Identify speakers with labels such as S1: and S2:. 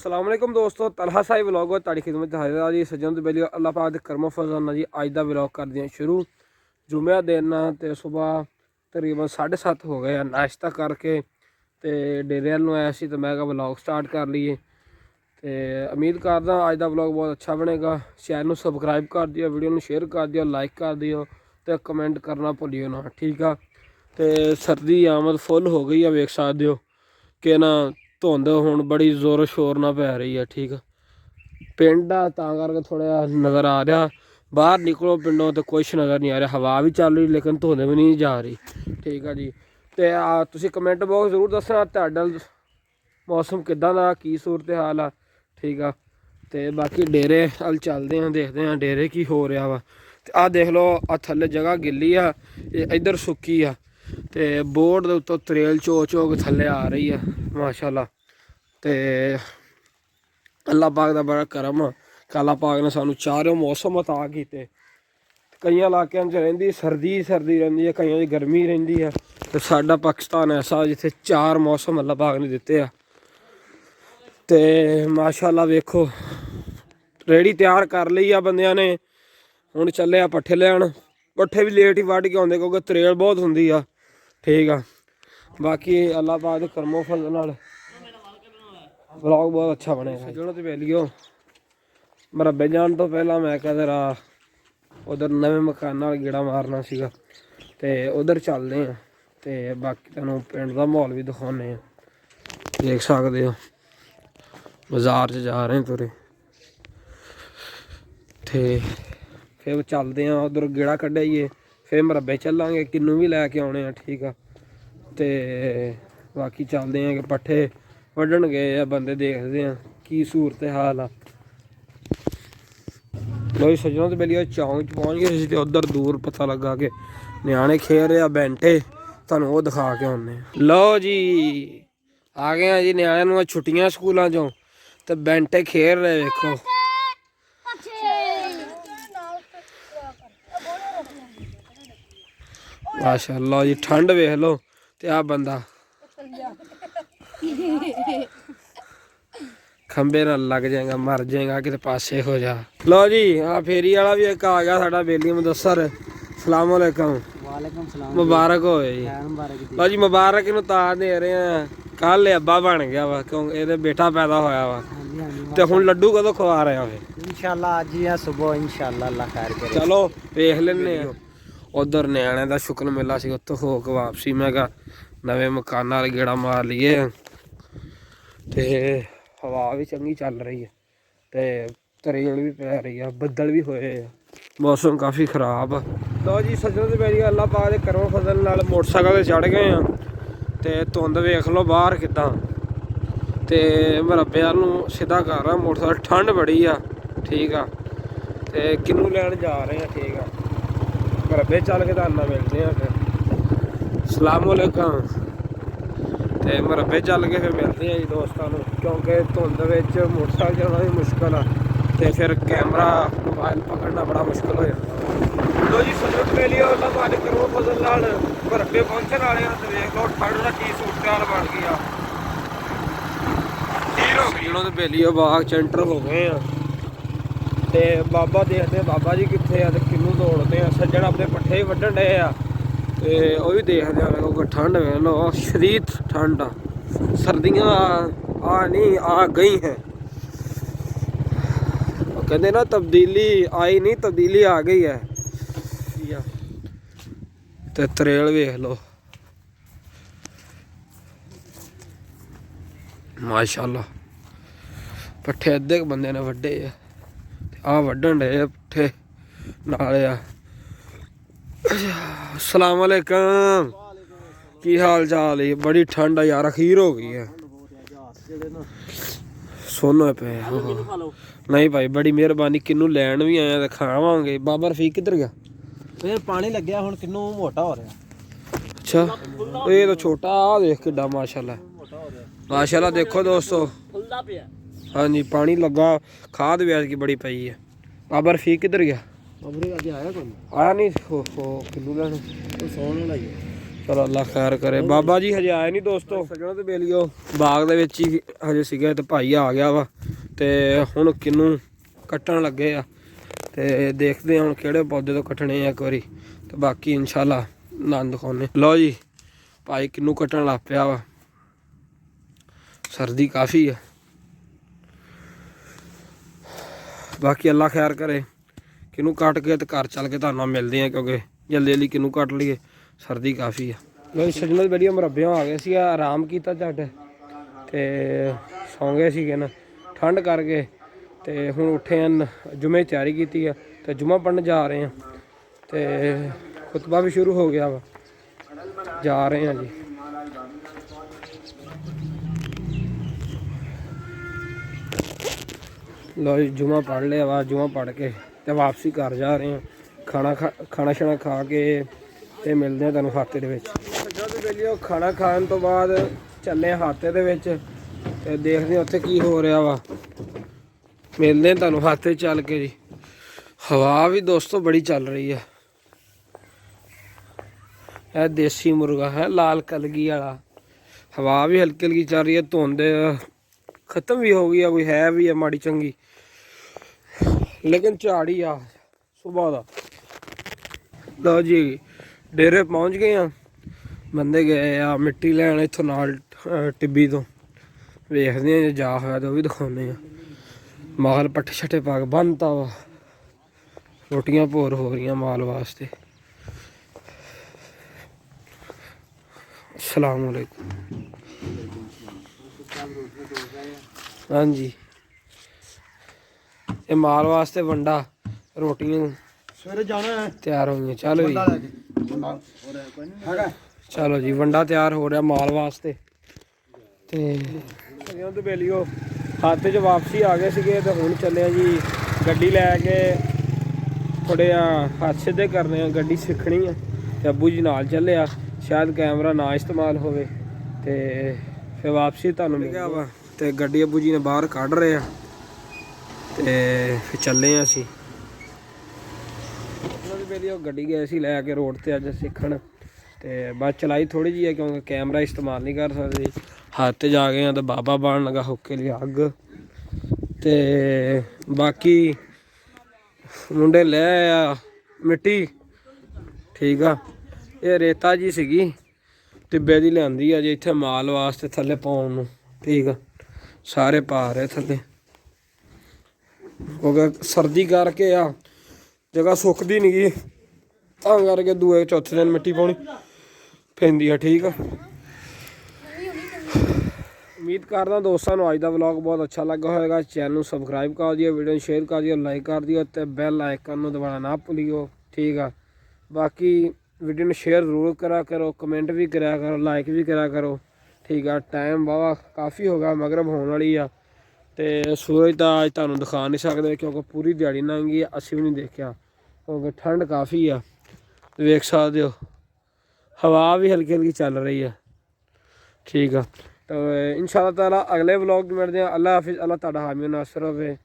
S1: अस्सलाम वालेकुम दोस्तों, तलहा साहिब व्लॉग ताड़ी खिदमत हाजिर जी। सज्जन तो बेली अल्लाह पाक दे करमो फजल ना जी अज का व्लॉग कर दिया शुरू। जुम्मे दिन तो सुबह तकरीबन 7:30 हो गए। नाश्ता करके तो डेरे वाल आया सी, तो मैं कहा व्लॉग स्टार्ट कर लीए। तो उम्मीद करदा अज का व्लॉग बहुत अच्छा बनेगा। चैनल को सबसक्राइब कर दियो, वीडियो में शेयर कर दियो, लाइक कर दियो, तो कमेंट करना भुलियो ना, ठीक है। तो सर्दी आमद फुल हो गई है, वेख सकते हो कि ना धुंध हुण बड़ी जोर शोर ना पै रही है, ठीक है। पिंड आ तां करके थोड़ा नज़र आ रहा, बाहर निकलो पिंडों तो कुछ नज़र नहीं आ रहा। हवा भी चल रही लेकिन धुंध भी नहीं जा रही, ठीक है जी। तो तुसीं कमेंट बॉक्स जरूर दसना तुहाडा मौसम किदां दा, की सूरत हाल आ, ठीक है। तो बाकी डेरे अल चलते हैं, देखते हैं डेरे की हो रहा वा। आ देख लो आ थल्ले जगह गिल्ली आ, इधर सुक्की आ, तो बोर्ड के उत्तों तरेल चो चो के थल्ले आ रही है माशाल्लाह। तो अल्लाह पाक का बड़ा करम आ कि अल्लाह पाक ने सानू चारों मौसम अता किते। कई इलाकों च रहिंदी सर्दी सर्दी रहिंदी है, कई गर्मी रहिंदी है। तो साडा पाकिस्तान ऐसा जिथे चार मौसम अल्लाह पाक ने दिते आ। तो माशाल्लाह वेखो रेडी तैयार कर ली आ बंदियां ने, हुण चले आ पट्ठे लैन। पट्ठे भी लेट ही वढ़ के आउंदे क्योंकि तरेल बहुत हुंदी आ, ठीक आ। बाकी अल्लाह पाक दे करमो फजल नाल व्लॉग बहुत अच्छा बनेगा। जो तो वेलियो मरबे जाने तो पहला मैं क्या जरा उधर नवे मकान गेड़ा मारना सीगा, तो उधर चलते हैं। तो बाकी तुहानू पिंड का माहौल भी दिखाने हैं, देख सकते हो बाजार च जा रहे हैं तुरे। तो फिर चलते हैं उधर गेड़ा कड्ढाइए, फिर मरबे चलांगे, किन्नू भी लैके आने हैं, ठीक है। तो बाकी चलते हैं कि पट्ठे वड्ढन गए आ बंदे, देखते हैं की सूरत हाल आ। लो सज्जनों तो बेलिया चौंक पहुँच गए थे, उधर दूर पता लगा कि न्याणे खेल रहे बैंटे, तुहानू वो दिखा के आने। लो जी आ गए हैं जी, न्याणियां छुट्टियां स्कूलों चों, तो बैंटे खेल रहे देखो। माशाअल्लाह जी, ठंड वेख लो। तो आ बंदा खंबे नाल लग जाएगा, मर जाएगा, किते पासे हो जा। लो जी आ फेरी वाला भी एक आ गया साडा बेली मुदस्सर। सलाम अलैकुम।
S2: वालेकुम सलाम,
S1: मुबारक हो जी। लो जी मुबारक इनू तां दे रहे हैं, कल अब्बा बन गया वा क्योंकि ये बेटा पैदा होया वा। तो हुण लड्डू कदों खवा रहे हो?
S2: इंशाल्लाह आज ही सुबह इंशाल्लाह अल्लाह खैर करे।
S1: चलो वेख लेने आ। उधर न्याणे का शुक्र मेला सी, उत्थों हो के वापसी मैं कहा नवे मकाना वाले गेड़ा मार लीए। तो हवा भी चंगी चल रही है, तो तरेल भी पै रही है, बदल भी होए है, मौसम काफ़ी खराब है। तो जी सज्जनों से मेरी अल्लाह पाक दे करम फजल नाल मोटरसाइकिल ते चढ़ गए हैं। तो धुंध वेख लो बाहर किदां, तो मरबे वाल नूं सीधा कर रहा मोटरसाइकिल, ठंड बड़ी आ, ठीक आ। तो किन्नू लैन जा रहे हैं, ठीक है। मरबे चल के ताना मिलते हैं फिर। सलाम अलैकुम। तो मरबे चल के फिर मिलते हैं जी दोस्तों को, क्योंकि धुंध विच मोटरसाइकिल चलाना भी मुश्किल आ, तो फिर कैमरा मोबाइल पकड़ना बड़ा मुश्किल हो जाता। लो जी सज्जन वेलियो अल्लाह पाक दे करम फजल नाल मरबे पहुंचण वाले हैं। तो वेख लो ठंड का की सूरत हाल बन गई आ। सज्जनों तो बेलियो बाग च एंटर हो गए हैं। तो बाबा देखते हैं बाबा जी कितने आ, तो किन्नू दौड़ते हैं। सज्जन अपने पट्ठे भी वड्ढन डे आ, तो वह भी देखते हैं क्योंकि ठंड है लो शदीद ठंड आ। सर्दियाँ आ नहीं आ गई हैं, कहते ना तब्दीली आई नहीं तब्दीली आ गई है। तो तरेल वेख लो माशाल्लाह, पट्ठे अद्धे बंदे ने वड्डे आ वड्ढन डे पट्ठे नाले आ। अस्सलाम वालेकुम, की हाल चाल है? बड़ी ठंड है यार, अखीर हो गई है। सोनो पे नहीं भाई, बड़ी मेहरबानी। किन्नू लैन भी आया तो खावांगे। बाबा रफीक किधर गया?
S2: फिर पानी लग्या हुण किन्नू मोटा हो रहा।
S1: अच्छा ये तो छोटा आ देख किड्डा माशाल्लाह माशाल्लाह। देखो दोस्तों हाँ जी पानी लगा, खाद भी की बड़ी पई है। बाबा रफीक किधर गया?
S2: अबरे अज आया कोई
S1: आया नहीं? हो किन्नू लैन
S2: सोने वाला ही है।
S1: ਚਲੋ ਅੱਲਾ ਖੈਰ ਕਰੇ। ਬਾਬਾ ਜੀ ਹਜੇ ਆਏ ਨਹੀਂ ਦੋਸਤੋ, ਸੱਜਣੋ ਤੇ ਬੇਲੀਓ ਬਾਗ ਦੇ ਵਿੱਚ ਹੀ ਹਜੇ ਸੀਗੇ ਤੇ ਭਾਈ ਆ ਗਿਆ ਵਾ ਤੇ ਹੁਣ ਕਿੰਨੂੰ ਕੱਟਣ ਲੱਗੇ ਆ ਤੇ ਦੇਖਦੇ ਹੁਣ ਕਿਹੜੇ ਪੌਦੇ ਤੋਂ ਕੱਟਣੇ ਆ ਇੱਕ ਵਾਰੀ ਤੇ ਬਾਕੀ ਇਨਸ਼ਾਅੱਲਾ ਆਨੰਦ ਦਿਖਾਉਣੇ। ਲਓ ਜੀ ਭਾਈ ਕਿੰਨੂੰ ਕੱਟਣ ਲੱਗ ਪਿਆ ਵਾ, ਸਰਦੀ ਕਾਫੀ ਆ। ਬਾਕੀ ਅੱਲਾ ਖੈਰ ਕਰੇ, ਕਿਹਨੂੰ ਕੱਟ ਕੇ ਤੇ ਘਰ ਚੱਲ ਕੇ ਤੁਹਾਨੂੰ ਨਾਲ ਮਿਲਦੇ ਆ ਕਿਉਂਕਿ ਜਲਦੀ ਜਲਦੀ ਕਿਹਨੂੰ ਕੱਟ ਲਈਏ, ਸਰਦੀ ਕਾਫੀ ਆ। ਲੋ ਸੱਜਣੋ ਬੜੀਆਂ ਮੁਰੱਬਿਆਂ ਆ ਗਏ ਸੀ, ਆਰਾਮ ਕੀਤਾ ਝੱਟ ਤੇ ਸੌਂ ਗਏ ਸੀਗੇ ਨਾ ਠੰਡ ਕਰਕੇ ਤੇ ਹੁਣ ਉੱਠੇ ਹਨ, ਜੁਮੇ ਤਿਆਰੀ ਕੀਤੀ ਆ ਤੇ ਜੁਮਾ ਪੜ੍ਹਨ ਜਾ ਰਹੇ ਆ ਤੇ ਖੁਤਬਾ ਵੀ ਸ਼ੁਰੂ ਹੋ ਗਿਆ ਵਾ, ਜਾ ਰਹੇ ਆ ਜੀ। ਲੋ ਜੀ ਜੁਮਾ ਪੜ੍ਹ ਲਿਆ ਵਾ, ਜੁਮਾ ਪੜ੍ਹ ਕੇ ਤੇ ਵਾਪਸੀ ਘਰ ਜਾ ਰਹੇ ਆ। ਖਾਣਾ ਛਾਣਾ ਖਾ ਕੇ ਤੇ ਮਿਲਦੇ ਆ ਤੁਹਾਨੂੰ ਹਾਤੇ ਦੇ ਵਿੱਚ। ਜਦੋਂ ਵੇਲੇ ਖਾਣਾ ਖਾਣ ਤੋਂ ਬਾਅਦ ਚੱਲੇ ਹਾਤੇ ਦੇ ਵਿੱਚ ਤੇ ਦੇਖਦੇ ਆ ਉੱਥੇ ਕੀ ਹੋ ਰਿਹਾ ਵਾ, ਮਿਲਦੇ ਆ ਤੁਹਾਨੂੰ ਹਾਤੇ ਚੱਲ ਕੇ ਜੀ। ਹਵਾ ਵੀ ਦੋਸਤੋ ਬੜੀ ਚੱਲ ਰਹੀ ਹੈ। ਇਹ ਦੇਸੀ ਮੁਰਗਾ ਹੈ ਲਾਲ ਕਲਗੀ ਵਾਲਾ, ਹਵਾ ਵੀ ਹਲਕੀ ਹਲਕੀ ਚੱਲ ਰਹੀ ਹੈ। ਧੁੰਦ ਖਤਮ ਵੀ ਹੋ ਗਈ ਆ, ਕੋਈ ਹੈ ਵੀ ਆ ਮਾੜੀ ਚੰਗੀ, ਲੇਕਿਨ ਝਾੜੀ ਆ ਸੁਬਾਹ ਦਾ। ਲਓ ਜੀ ਡੇਰੇ ਪਹੁੰਚ ਗਏ ਆ, ਬੰਦੇ ਗਏ ਆ ਮਿੱਟੀ ਲੈਣ ਇੱਥੋਂ ਨਾਲ ਟਿੱਬੀ ਤੋਂ, ਵੇਖਦੇ ਆ ਜੇ ਜਾ ਹੋਇਆ ਤਾਂ ਉਹ ਵੀ ਦਿਖਾਉਂਦੇ ਆ। ਮਾਲ ਪੱਠੇ ਛੱਟੇ ਪਾ ਕੇ ਬੰਨ੍ਹਤਾ ਵਾ, ਰੋਟੀਆਂ ਭੋਰ ਹੋ ਰਹੀਆਂ ਮਾਲ ਵਾਸਤੇ। अस्सलाम वालेकुम। हाँ जी ये माल वास्ते वंडा रोटियां
S2: ਸਵੇਰੇ ਜਾਣਾ ਹੈ
S1: तैयार हो गई। चलो जी चलो जी वंडा तैयार हो रहा माल वास्ते ਤੇ ਬੇਲੀਓ ਖਾਤੇ 'ਚ ਵਾਪਸੀ ਆ ਗਏ ਸੀਗੇ ਤੇ ਹੁਣ ਚੱਲੇ ਆ ਜੀ ਗੱਡੀ ਲੈ ਕੇ। ਥੋੜੇ ਹੱਥ ਸਿੱਧੇ ਕਰਨੇ ਆ, ਗੱਡੀ ਸਿੱਖਣੀ ਆ ਤੇ ਅੱਬੂ ਜੀ ਨਾਲ ਚੱਲੇ ਆ, ਸ਼ਾਇਦ ਕੈਮਰਾ ਨਾ ਇਸਤੇਮਾਲ ਹੋਵੇ ਤੇ ਫਿਰ ਵਾਪਸੀ ਤੁਹਾਨੂੰ ਮਿਲ ਗਿਆ ਵਾ। ਤੇ ਗੱਡੀ ਅੱਬੂ ਜੀ ਨੇ ਬਾਹਰ ਕੱਢ ਰਹੇ ਆ ਤੇ ਫਿਰ ਚੱਲੇ ਆ ਅਸੀਂ। ਉਹ ਗੱਡੀ ਗਏ ਸੀ ਲੈ ਕੇ ਰੋਡ ਤੇ ਅੱਜ ਸਿੱਖਣ ਤੇ ਬਸ ਚਲਾਈ ਥੋੜੀ ਜਿਹੀ ਹੈ ਕਿਉਂਕਿ ਕੈਮਰਾ ਇਸਤੇਮਾਲ ਨਹੀਂ ਕਰ ਸਕਦੇ। ਹੱਥ ਤੇ ਜਾ ਗਏ ਆ ਤੇ ਬਾਬਾ ਬਾਣ ਲਗਾ ਹੋਕੇ ਲਈ ਅੱਗ ਤੇ ਬਾਕੀ ਮੁੰਡੇ ਲੈ ਆ ਮਿੱਟੀ। ਠੀਕ ਆ ਇਹ ਰੇਤਾ ਜੀ ਸੀਗੀ ਟਿੱਬੇ ਦੀ ਲਿਆਂਦੀ ਆ ਜੀ ਇੱਥੇ ਮਾਲ ਵਾਸਤੇ ਥੱਲੇ ਪਾਉਣ ਨੂੰ। ਠੀਕ ਆ ਸਾਰੇ ਪਾ ਰਹੇ ਥੱਲੇ ਕਿਉਂਕਿ ਸਰਦੀ ਕਰਕੇ ਆ ਜਗ੍ਹਾ ਸੁੱਕਦੀ ਨਹੀਂ ਗੀ, ਤਾਂ ਕਰਕੇ ਦੂਏ ਚੌਥੇ ਦਿਨ ਮਿੱਟੀ ਪਾਉਣੀ ਪੈਂਦੀ ਆ। ਠੀਕ ਆ ਉਮੀਦ ਕਰਦਾ ਦੋਸਤਾਂ ਨੂੰ ਅੱਜ ਦਾ ਵਲੌਗ ਬਹੁਤ ਅੱਛਾ ਲੱਗਾ ਹੋਵੇਗਾ। ਚੈਨਲ ਨੂੰ ਸਬਸਕ੍ਰਾਈਬ ਕਰ ਦਿਓ, ਵੀਡੀਓ ਨੂੰ ਸ਼ੇਅਰ ਕਰ ਦਿਓ, ਲਾਈਕ ਕਰ ਦਿਓ ਤੇ ਬੈਲ ਆਈਕਨ ਨੂੰ ਦਬਾਉਣਾ ਨਾ ਭੁੱਲਿਓ। ਠੀਕ ਆ ਬਾਕੀ ਵੀਡੀਓ ਨੂੰ ਸ਼ੇਅਰ ਜ਼ਰੂਰ ਕਰਿਆ ਕਰੋ, ਕਮੈਂਟ ਵੀ ਕਰਿਆ ਕਰੋ, ਲਾਈਕ ਵੀ ਕਰਿਆ ਕਰੋ। ਠੀਕ ਆ ਟਾਈਮ ਵਾਹਵਾ ਕਾਫੀ ਹੋ ਗਿਆ, ਮਗਰਬ ਹੋਣ ਵਾਲੀ ਆ ਤੇ ਸੂਰਜ ਤਾਂ ਅੱਜ ਤੁਹਾਨੂੰ ਦਿਖਾ ਨਹੀਂ ਸਕਦੇ ਕਿਉਂਕਿ ਪੂਰੀ ਦਿਹਾੜੀ ਲੰਘ ਗਈ, ਅਸੀਂ ਵੀ ਨਹੀਂ ਦੇਖਿਆ ਕਿਉਂਕਿ ਠੰਡ ਕਾਫੀ ਆ। ਵੇਖ ਸਕਦੇ ਹੋ ਹਵਾ ਵੀ ਹਲਕੀ ਹਲਕੀ ਚੱਲ ਰਹੀ ਆ। ਠੀਕ ਆ ਤਾਂ ਇਨਸ਼ਾਅੱਲਾ ਤਾਲਾ ਅਗਲੇ ਵਲੌਗ ਮਿਲਦੇ ਹਾਂ। ਅੱਲਾ ਹਾਫਿਜ਼, ਅੱਲਾ ਤੁਹਾਡਾ ਹਾਮੀ ਨਾਸਰ ਹੋਵੇ।